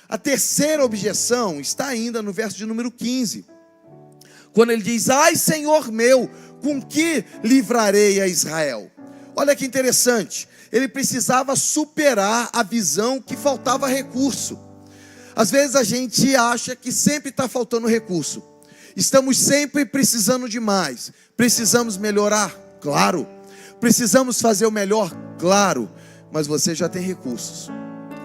A terceira objeção está ainda no verso de número 15. Quando ele diz: ai, Senhor meu, com que livrarei a Israel? Olha que interessante. Ele precisava superar a visão que faltava recurso. Às vezes a gente acha que sempre está faltando recurso. Estamos sempre precisando de mais. Precisamos melhorar? Claro. Precisamos fazer o melhor? Claro. Mas você já tem recursos.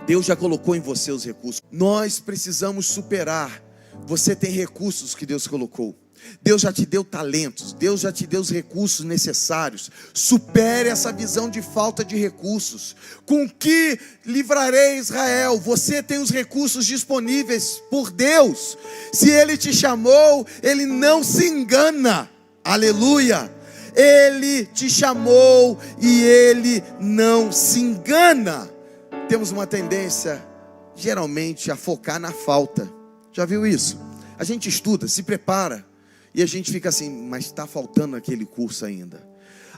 Deus já colocou em você os recursos. Nós precisamos superar. Você tem recursos que Deus colocou. Deus já te deu talentos, Deus já te deu os recursos necessários. Supere essa visão de falta de recursos. Com que livrarei Israel? Você tem os recursos disponíveis por Deus. Se Ele te chamou, Ele não se engana. Aleluia! Ele te chamou e Ele não se engana. Temos uma tendência, geralmente, a focar na falta. Já viu isso? A gente estuda, se prepara, e a gente fica assim: mas está faltando aquele curso ainda.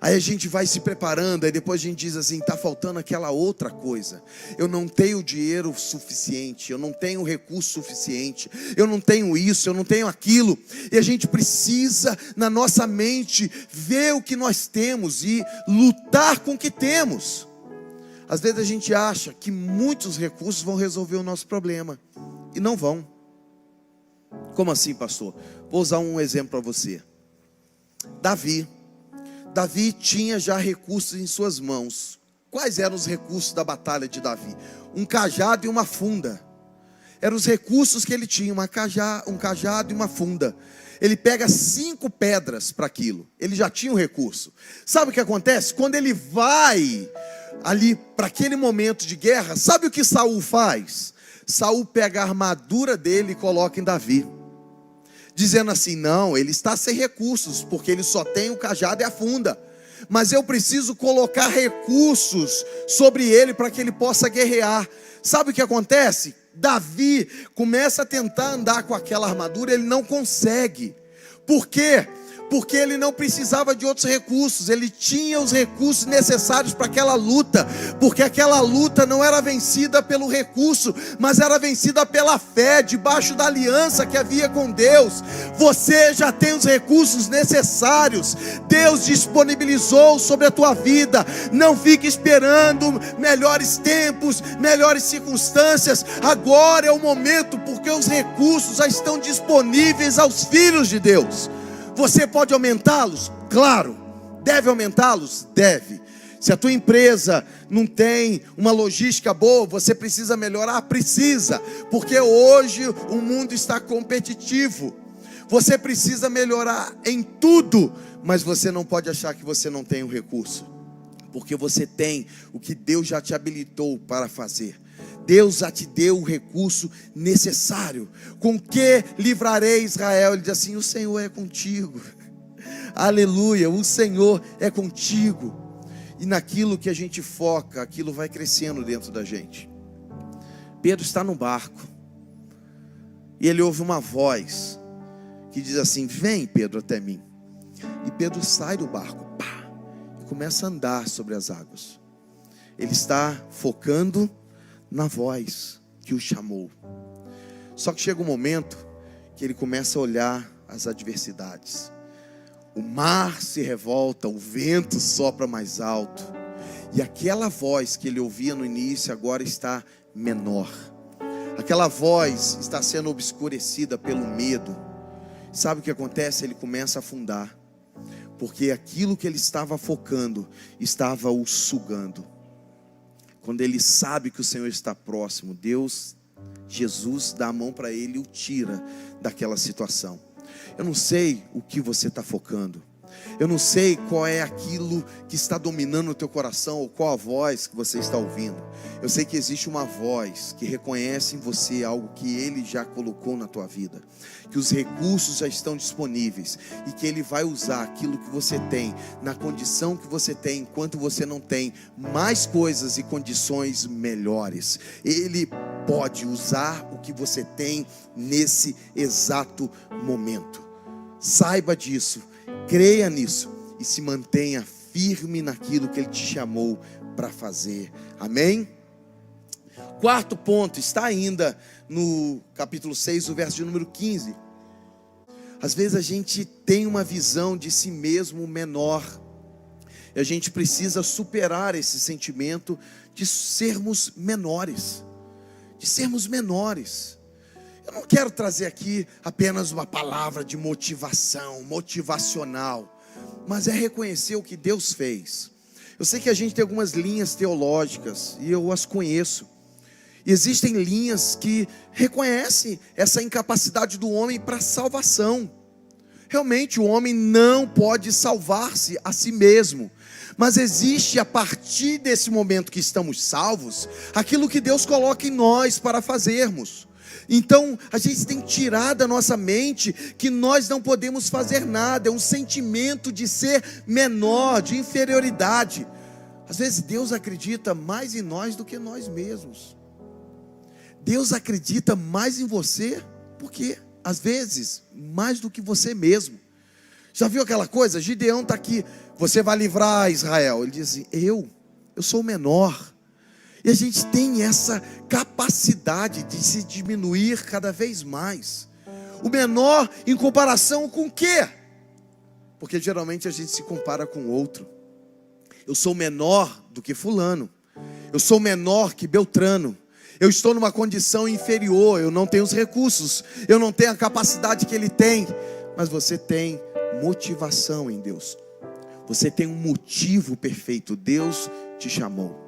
Aí a gente vai se preparando, aí depois a gente diz assim: está faltando aquela outra coisa. Eu não tenho dinheiro suficiente, eu não tenho recurso suficiente, eu não tenho isso, eu não tenho aquilo. E a gente precisa, na nossa mente, ver o que nós temos e lutar com o que temos. Às vezes a gente acha que muitos recursos vão resolver o nosso problema, e não vão. Como assim, pastor? Vou usar um exemplo para você. Davi tinha já recursos em suas mãos. Quais eram os recursos da batalha de Davi? Um cajado e uma funda. Eram os recursos que ele tinha, um cajado e uma funda. Ele pega 5 pedras para aquilo. Ele já tinha um recurso. Sabe o que acontece? Quando ele vai ali para aquele momento de guerra, sabe o que Saul faz? Saul pega a armadura dele e coloca em Davi, dizendo assim: não, ele está sem recursos, porque ele só tem o cajado e a funda, mas eu preciso colocar recursos sobre ele para que ele possa guerrear. Sabe o que acontece? Davi começa a tentar andar com aquela armadura, ele não consegue. Por quê? Porque ele não precisava de outros recursos, ele tinha os recursos necessários para aquela luta, porque aquela luta não era vencida pelo recurso, mas era vencida pela fé, debaixo da aliança que havia com Deus. Você já tem os recursos necessários, Deus disponibilizou sobre a tua vida. Não fique esperando melhores tempos, melhores circunstâncias. Agora é o momento, porque os recursos já estão disponíveis aos filhos de Deus. Você pode aumentá-los? Claro. Deve aumentá-los? Deve. Se a tua empresa não tem uma logística boa, você precisa melhorar? Precisa. Porque hoje o mundo está competitivo. Você precisa melhorar em tudo, mas você não pode achar que você não tem um recurso, porque você tem o que Deus já te habilitou para fazer. Deus já te deu o recurso necessário. Com que livrarei Israel? Ele diz assim: o Senhor é contigo. Aleluia, o Senhor é contigo. E naquilo que a gente foca, aquilo vai crescendo dentro da gente. Pedro está no barco, e ele ouve uma voz que diz assim: vem, Pedro, até mim. E Pedro sai do barco, e começa a andar sobre as águas. Ele está focando na voz que o chamou. Só que chega um momento que ele começa a olhar as adversidades. O mar se revolta, o vento sopra mais alto, e aquela voz que ele ouvia no início agora está menor. Aquela voz está sendo obscurecida pelo medo. Sabe o que acontece? Ele começa a afundar, porque aquilo que ele estava focando estava o sugando. Quando ele sabe que o Senhor está próximo, Jesus dá a mão para ele e o tira daquela situação. Eu não sei o que você está focando. Eu não sei qual é aquilo que está dominando o teu coração, ou qual a voz que você está ouvindo. Eu sei que existe uma voz que reconhece em você algo que Ele já colocou na tua vida, que os recursos já estão disponíveis, e que Ele vai usar aquilo que você tem, na condição que você tem, enquanto você não tem mais coisas e condições melhores. Ele pode usar o que você tem nesse exato momento. Saiba disso, creia nisso e se mantenha firme naquilo que Ele te chamou para fazer. Amém? quarto ponto está ainda no capítulo 6, o verso de número 15. Às vezes a gente tem uma visão de si mesmo menor, e a gente precisa superar esse sentimento de sermos menores. De sermos menores. Eu não quero trazer aqui apenas uma palavra de motivação, motivacional, mas é reconhecer o que Deus fez. Eu sei que a gente tem algumas linhas teológicas, e eu as conheço. E existem linhas que reconhecem essa incapacidade do homem para salvação. Realmente o homem não pode salvar-se a si mesmo. Mas existe, a partir desse momento que estamos salvos, aquilo que Deus coloca em nós para fazermos. Então a gente tem que tirar da nossa mente que nós não podemos fazer nada. É um sentimento de ser menor, de inferioridade. Às vezes Deus acredita mais em nós do que nós mesmos. Deus acredita mais em você, porque às vezes mais do que você mesmo. Já viu aquela coisa? Gideão está aqui, você vai livrar Israel. Ele diz assim, eu sou o menor. E a gente tem essa capacidade de se diminuir cada vez mais. O menor em comparação com o quê? Porque geralmente a gente se compara com o outro. Eu sou menor do que fulano. Eu sou menor que Beltrano. Eu estou numa condição inferior, eu não tenho os recursos, eu não tenho a capacidade que ele tem. Mas você tem motivação em Deus. Você tem um motivo perfeito, Deus te chamou.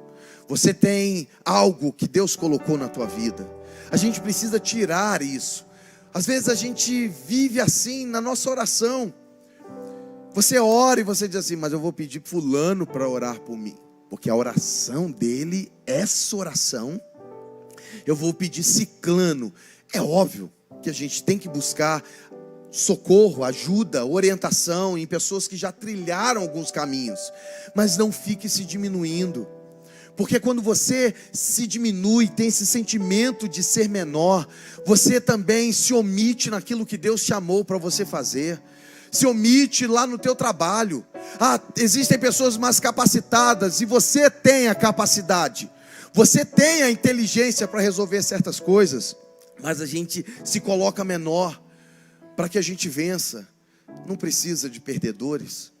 Você tem algo que Deus colocou na tua vida. A gente precisa tirar isso. Às vezes a gente vive assim na nossa oração. Você ora e você diz assim, mas eu vou pedir fulano para orar por mim. Porque a oração dele, essa oração, eu vou pedir ciclano. É óbvio que a gente tem que buscar socorro, ajuda, orientação em pessoas que já trilharam alguns caminhos. Mas não fique se diminuindo. Porque quando você se diminui, tem esse sentimento de ser menor, você também se omite naquilo que Deus chamou para você fazer. Se omite lá no teu trabalho. Existem pessoas mais capacitadas e você tem a capacidade. Você tem a inteligência para resolver certas coisas, mas a gente se coloca menor para que a gente vença. Não precisa de perdedores.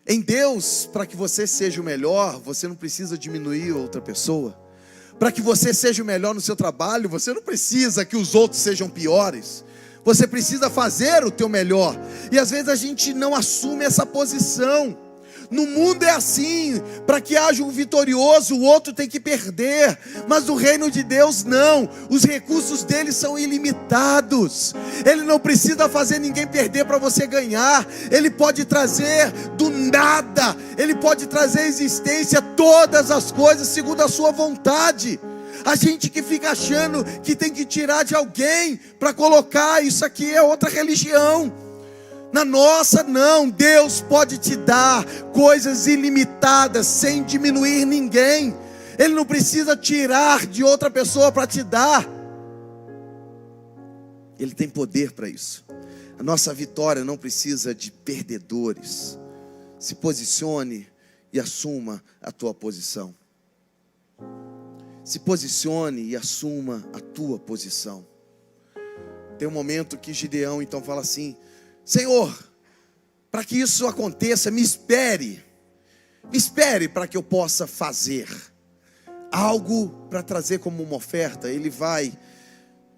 Em Deus, para que você seja o melhor, você não precisa diminuir outra pessoa. Para que você seja o melhor no seu trabalho, você não precisa que os outros sejam piores. Você precisa fazer o teu melhor. E às vezes a gente não assume essa posição. No mundo é assim, para que haja um vitorioso, o outro tem que perder. Mas no reino de Deus não, os recursos dele são ilimitados. Ele não precisa fazer ninguém perder para você ganhar. Ele pode trazer do nada, ele pode trazer à existência todas as coisas segundo a sua vontade. A gente que fica achando que tem que tirar de alguém para colocar, isso aqui é outra religião. Na nossa não, Deus pode te dar coisas ilimitadas, sem diminuir ninguém. Ele não precisa tirar de outra pessoa para te dar. Ele tem poder para isso. A nossa vitória não precisa de perdedores. Se posicione e assuma a tua posição. Se posicione e assuma a tua posição. Tem um momento que Gideão então fala assim, Senhor, para que isso aconteça, me espere para que eu possa fazer algo para trazer como uma oferta. Ele vai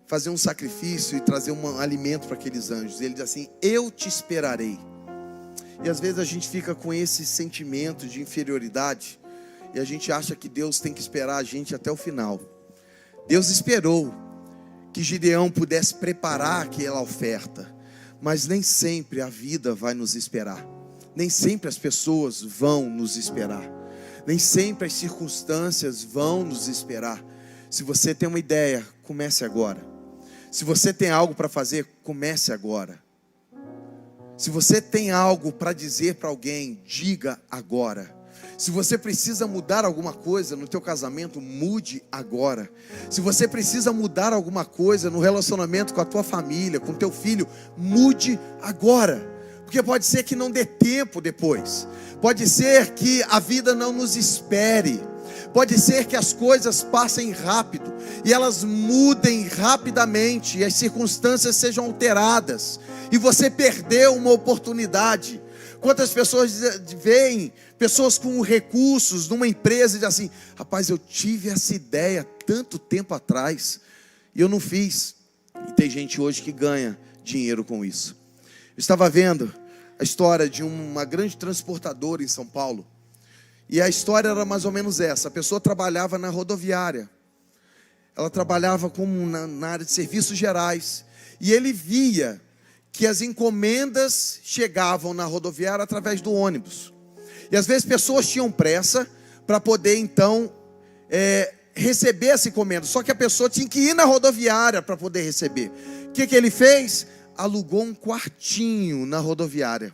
fazer um sacrifício e trazer um alimento para aqueles anjos. Ele diz assim, eu te esperarei. E às vezes a gente fica com esse sentimento de inferioridade, e a gente acha que Deus tem que esperar a gente até o final. Deus esperou que Gideão pudesse preparar aquela oferta. Mas nem sempre a vida vai nos esperar. Nem sempre as pessoas vão nos esperar. Nem sempre as circunstâncias vão nos esperar. Se você tem uma ideia, comece agora. Se você tem algo para fazer, comece agora. Se você tem algo para dizer para alguém, diga agora. Se você precisa mudar alguma coisa no teu casamento, mude agora. Se você precisa mudar alguma coisa no relacionamento com a tua família, com teu filho, mude agora. Porque pode ser que não dê tempo depois. Pode ser que a vida não nos espere. Pode ser que as coisas passem rápido e elas mudem rapidamente e as circunstâncias sejam alteradas e você perdeu uma oportunidade. Quantas pessoas veem pessoas com recursos numa empresa e dizem assim: rapaz, eu tive essa ideia tanto tempo atrás e eu não fiz. E tem gente hoje que ganha dinheiro com isso. Eu estava vendo a história de uma grande transportadora em São Paulo. E a história era mais ou menos essa: a pessoa trabalhava na rodoviária, ela trabalhava como na área de serviços gerais, e ele via que as encomendas chegavam na rodoviária através do ônibus, e às vezes pessoas tinham pressa para poder então receber essa encomenda, só que a pessoa tinha que ir na rodoviária para poder receber. O que ele fez? Alugou um quartinho na rodoviária,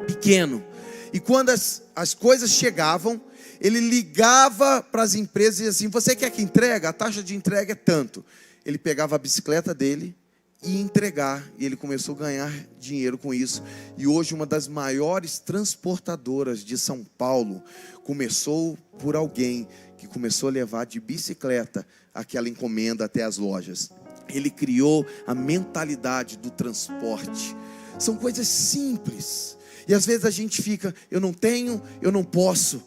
pequeno. E quando as coisas chegavam, ele ligava para as empresas e dizia assim: você quer que entregue? A taxa de entrega é tanto. Ele pegava a bicicleta dele e ia entregar. E ele começou a ganhar dinheiro com isso. E hoje uma das maiores transportadoras de São Paulo começou por alguém que começou a levar de bicicleta aquela encomenda até as lojas. Ele criou a mentalidade do transporte. São coisas simples. E às vezes a gente fica: eu não tenho, eu não posso.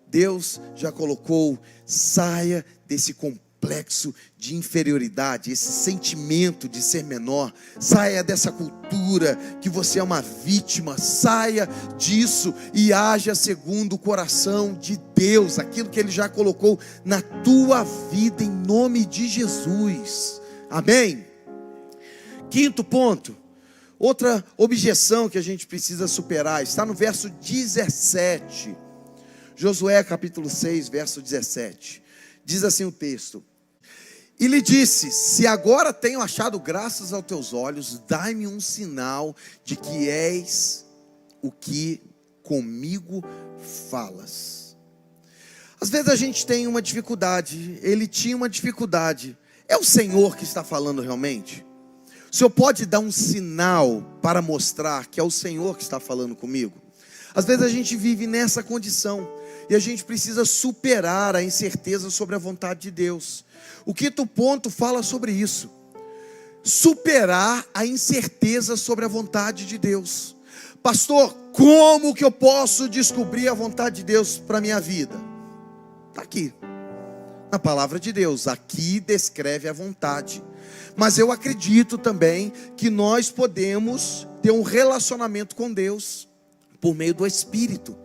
Deus já colocou: saia desse complexo de inferioridade, esse sentimento de ser menor. Saia dessa cultura que você é uma vítima. Saia disso e haja segundo o coração de Deus, aquilo que Ele já colocou na tua vida, em nome de Jesus. Amém? Quinto ponto. Outra objeção que a gente precisa superar está no verso 17. Josué capítulo 6, verso 17. Diz assim o texto: e lhe disse: se agora tenho achado graças aos teus olhos, dai-me um sinal de que és o que comigo falas. Às vezes a gente tem uma dificuldade. Ele tinha uma dificuldade. É o Senhor que está falando realmente? O Senhor pode dar um sinal para mostrar que é o Senhor que está falando comigo? Às vezes a gente vive nessa condição e a gente precisa superar a incerteza sobre a vontade de Deus. O quinto ponto fala sobre isso: superar a incerteza sobre a vontade de Deus. Pastor, como que eu posso descobrir a vontade de Deus para a minha vida? Está aqui, na palavra de Deus. Aqui descreve a vontade. Mas eu acredito também que nós podemos ter um relacionamento com Deus por meio do Espírito.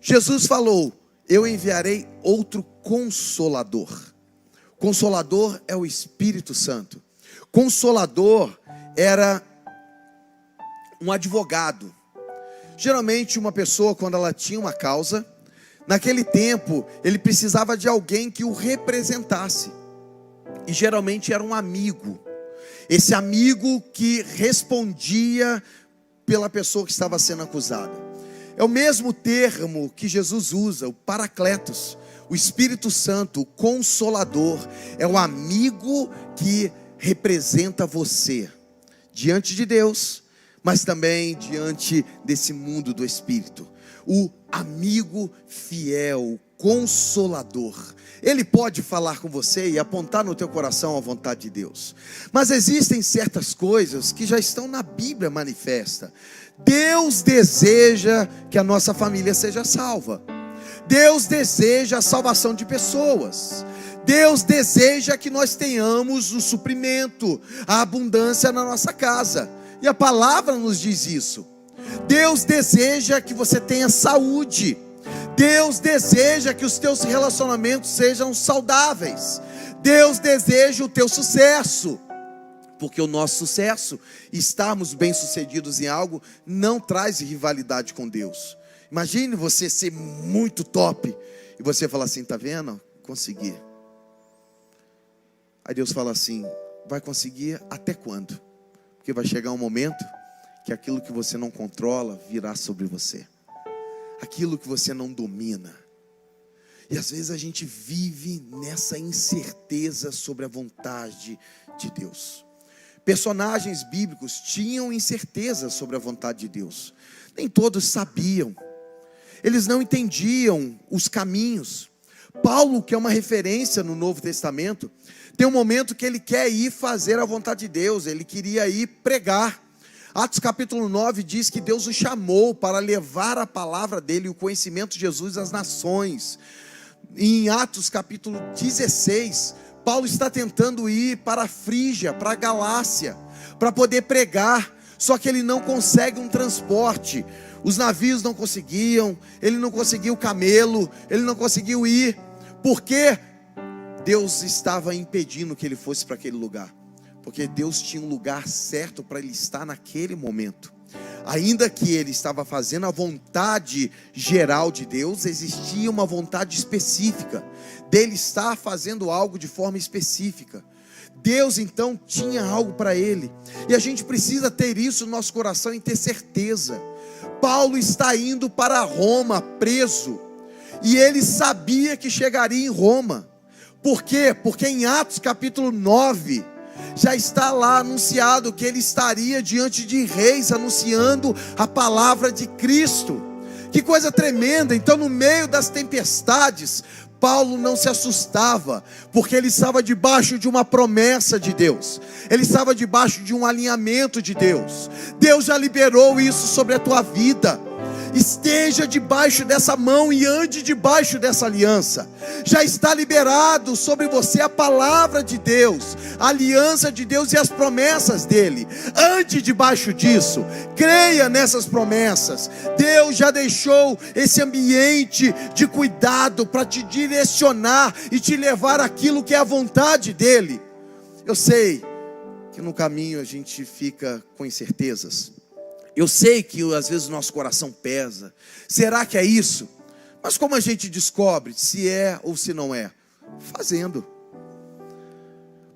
Jesus falou: eu enviarei outro Consolador. Consolador é o Espírito Santo. Consolador era um advogado. Geralmente uma pessoa, quando ela tinha uma causa, naquele tempo ele precisava de alguém que o representasse. E geralmente era um amigo. Esse amigo que respondia pela pessoa que estava sendo acusada. É o mesmo termo que Jesus usa, o Paracletos. O Espírito Santo, o Consolador, é o amigo que representa você diante de Deus, mas também diante desse mundo do Espírito. O amigo fiel, o Consolador. Ele pode falar com você e apontar no teu coração a vontade de Deus. Mas existem certas coisas que já estão na Bíblia manifesta. Deus deseja que a nossa família seja salva. Deus deseja a salvação de pessoas. Deus deseja que nós tenhamos o suprimento, a abundância na nossa casa. E a palavra nos diz isso. Deus deseja que você tenha saúde. Deus deseja que os teus relacionamentos sejam saudáveis. Deus deseja o teu sucesso. Porque o nosso sucesso, estarmos bem-sucedidos em algo, não traz rivalidade com Deus. Imagine você ser muito top e você falar assim: tá vendo? Consegui. Aí Deus fala assim: vai conseguir até quando? Porque vai chegar um momento que aquilo que você não controla virá sobre você. Aquilo que você não domina. E às vezes a gente vive nessa incerteza sobre a vontade de Deus. Personagens bíblicos tinham incerteza sobre a vontade de Deus. Nem todos sabiam. Eles não entendiam os caminhos. Paulo, que é uma referência no Novo Testamento, tem um momento que ele quer ir fazer a vontade de Deus. Ele queria ir pregar. Atos capítulo 9 diz que Deus o chamou para levar a palavra dele e o conhecimento de Jesus às nações. Em Atos capítulo 16, Paulo está tentando ir para a Frígia, para a Galácia, para poder pregar, só que ele não consegue um transporte. Os navios não conseguiam, ele não conseguiu camelo, ele não conseguiu ir, porque Deus estava impedindo que ele fosse para aquele lugar, porque Deus tinha um lugar certo para ele estar naquele momento. Ainda que ele estava fazendo a vontade geral de Deus, existia uma vontade específica, dele estar fazendo algo de forma específica. Deus então tinha algo para ele, e a gente precisa ter isso no nosso coração e ter certeza. Paulo está indo para Roma preso, e ele sabia que chegaria em Roma. Por quê? Porque em Atos capítulo 9, já está lá anunciado que ele estaria diante de reis, anunciando a palavra de Cristo. Que coisa tremenda! Então, no meio das tempestades, Paulo não se assustava, porque ele estava debaixo de uma promessa de Deus, ele estava debaixo de um alinhamento de Deus. Deus já liberou isso sobre a tua vida. Esteja debaixo dessa mão e ande debaixo dessa aliança. Já está liberado sobre você a palavra de Deus, a aliança de Deus e as promessas dele. Ande debaixo disso, creia nessas promessas. Deus já deixou esse ambiente de cuidado para te direcionar e te levar àquilo que é a vontade dele. Eu sei que no caminho a gente fica com incertezas. Eu sei que às vezes o nosso coração pesa. Será que é isso? Mas como a gente descobre se é ou se não é? Fazendo.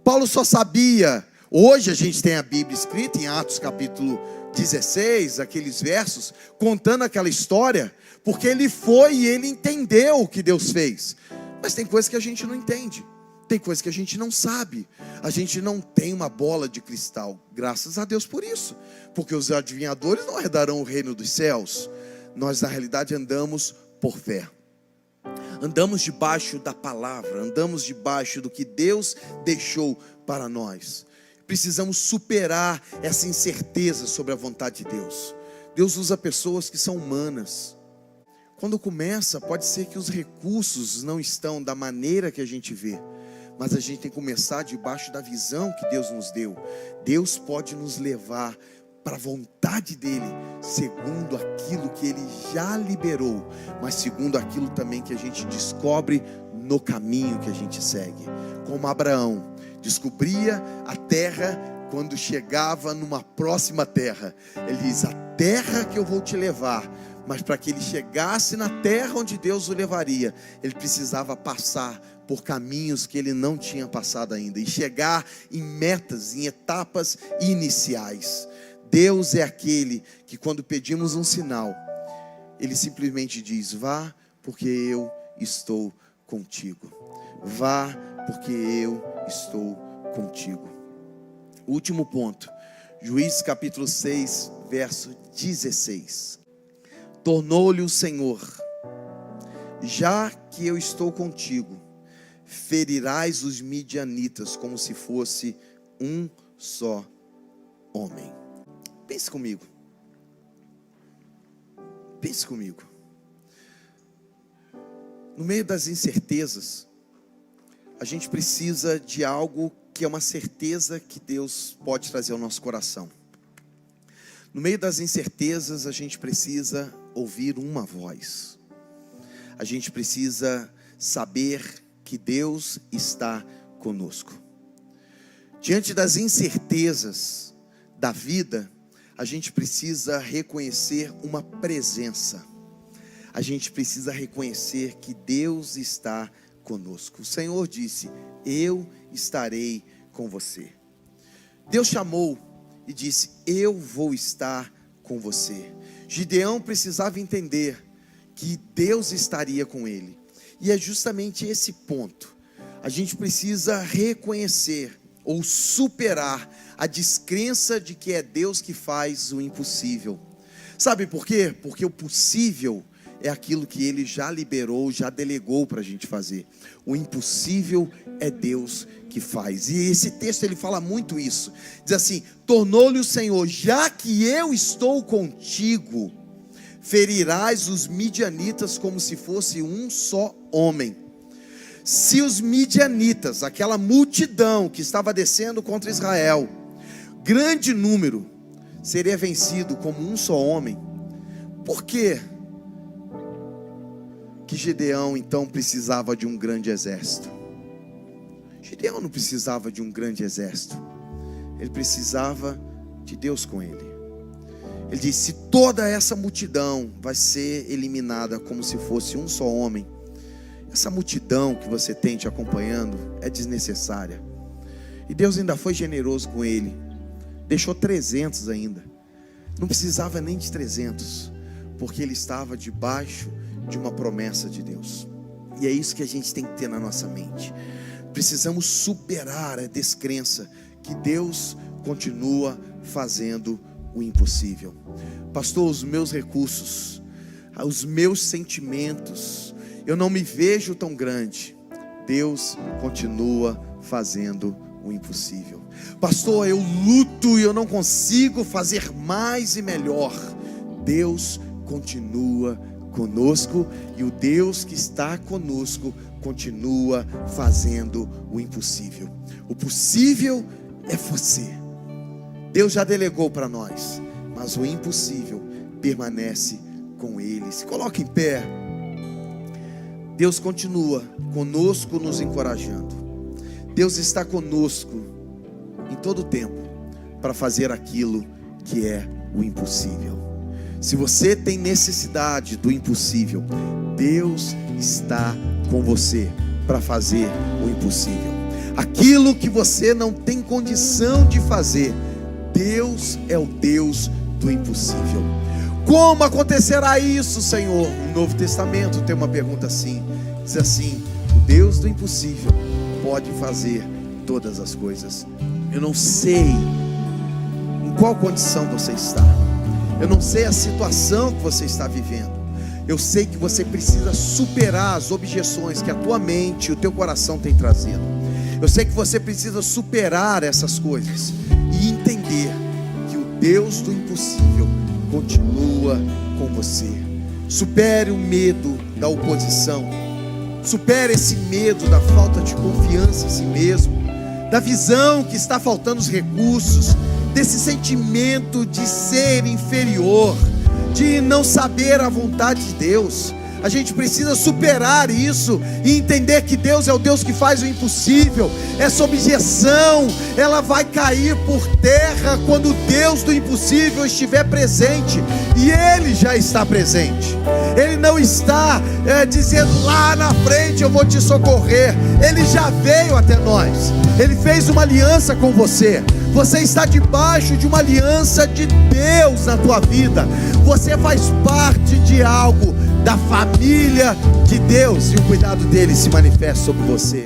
Paulo só sabia. Hoje a gente tem a Bíblia escrita em Atos capítulo 16, aqueles versos, contando aquela história, porque ele foi e ele entendeu o que Deus fez. Mas tem coisas que a gente não entende. Tem coisas que a gente não sabe. A gente não tem uma bola de cristal. Graças a Deus por isso. Porque os adivinhadores não herdarão o reino dos céus. Nós na realidade andamos por fé. Andamos debaixo da palavra. Andamos debaixo do que Deus deixou para nós. Precisamos superar essa incerteza sobre a vontade de Deus. Deus usa pessoas que são humanas. Quando começa, pode ser que os recursos não estão da maneira que a gente vê. Mas a gente tem que começar debaixo da visão que Deus nos deu. Deus pode nos levar para a vontade dele, segundo aquilo que ele já liberou, mas segundo aquilo também que a gente descobre no caminho que a gente segue. Como Abraão descobria a terra quando chegava numa próxima terra. Ele diz: a terra que eu vou te levar. Mas para que ele chegasse na terra onde Deus o levaria, ele precisava passar por caminhos que ele não tinha passado ainda, e chegar em metas, em etapas iniciais. Deus é aquele que, quando pedimos um sinal, ele simplesmente diz: vá, porque eu estou contigo. Vá, porque eu estou contigo. O último ponto, Juízes capítulo 6, verso 16. Tornou-lhe o Senhor: já que eu estou contigo, ferirás os midianitas como se fosse um só homem. Pense comigo. Pense comigo. No meio das incertezas, a gente precisa de algo que é uma certeza que Deus pode trazer ao nosso coração. No meio das incertezas, a gente precisa ouvir uma voz. A gente precisa saber que Deus está conosco. Diante das incertezas da vida, a gente precisa reconhecer uma presença. A gente precisa reconhecer que Deus está conosco. O Senhor disse: eu estarei com você. Deus chamou e disse: eu vou estar com você. Gideão precisava entender que Deus estaria com ele. E é justamente esse ponto. A gente precisa reconhecer ou superar a descrença de que é Deus que faz o impossível. Sabe por quê? Porque o possível é aquilo que Ele já liberou, já delegou para a gente fazer. O impossível é Deus que faz. E esse texto ele fala muito isso. Diz assim: tornou-lhe o Senhor: já que eu estou contigo, ferirás os midianitas como se fosse um só homem. Se os midianitas, aquela multidão que estava descendo contra Israel, grande número, seria vencido como um só homem, por quê que Gideão então precisava de um grande exército? Gideão não precisava de um grande exército, ele precisava de Deus com ele. Ele disse: se toda essa multidão vai ser eliminada como se fosse um só homem, essa multidão que você tem te acompanhando é desnecessária. E Deus ainda foi generoso com ele, deixou 300 ainda, não precisava nem de 300, porque ele estava debaixo de uma promessa de Deus. E é isso que a gente tem que ter na nossa mente. Precisamos superar a descrença que Deus continua fazendo o impossível. Pastor, os meus recursos, os meus sentimentos, eu não me vejo tão grande. Deus continua fazendo o impossível. Pastor, eu luto e eu não consigo fazer mais e melhor. Deus continua conosco, e o Deus que está conosco continua fazendo o impossível. O possível é você. Deus já delegou para nós, mas o impossível permanece com Ele. Se coloque em pé. Deus continua conosco, nos encorajando. Deus está conosco em todo o tempo para fazer aquilo que é o impossível. Se você tem necessidade do impossível, Deus está com você para fazer o impossível. Aquilo que você não tem condição de fazer, Deus é o Deus do impossível. Como acontecerá isso, Senhor? No Novo Testamento tem uma pergunta assim, diz assim: o Deus do impossível pode fazer todas as coisas. Eu não sei em qual condição você está, eu não sei a situação que você está vivendo. Eu sei que você precisa superar as objeções que a tua mente e o teu coração tem trazido. Eu sei que você precisa superar essas coisas e entender que o Deus do impossível continua com você. Supere o medo da oposição. Supere esse medo da falta de confiança em si mesmo, da visão que está faltando os recursos, desse sentimento de ser inferior, de não saber a vontade de Deus. A gente precisa superar isso e entender que Deus é o Deus que faz o impossível. Essa objeção, ela vai cair por terra quando o Deus do impossível estiver presente. E Ele já está presente. Ele não está dizendo lá na frente eu vou te socorrer. Ele já veio até nós. Ele fez uma aliança com você. Você está debaixo de uma aliança de Deus na tua vida. Você faz parte de algo, da família de Deus, e o cuidado dele se manifesta sobre você.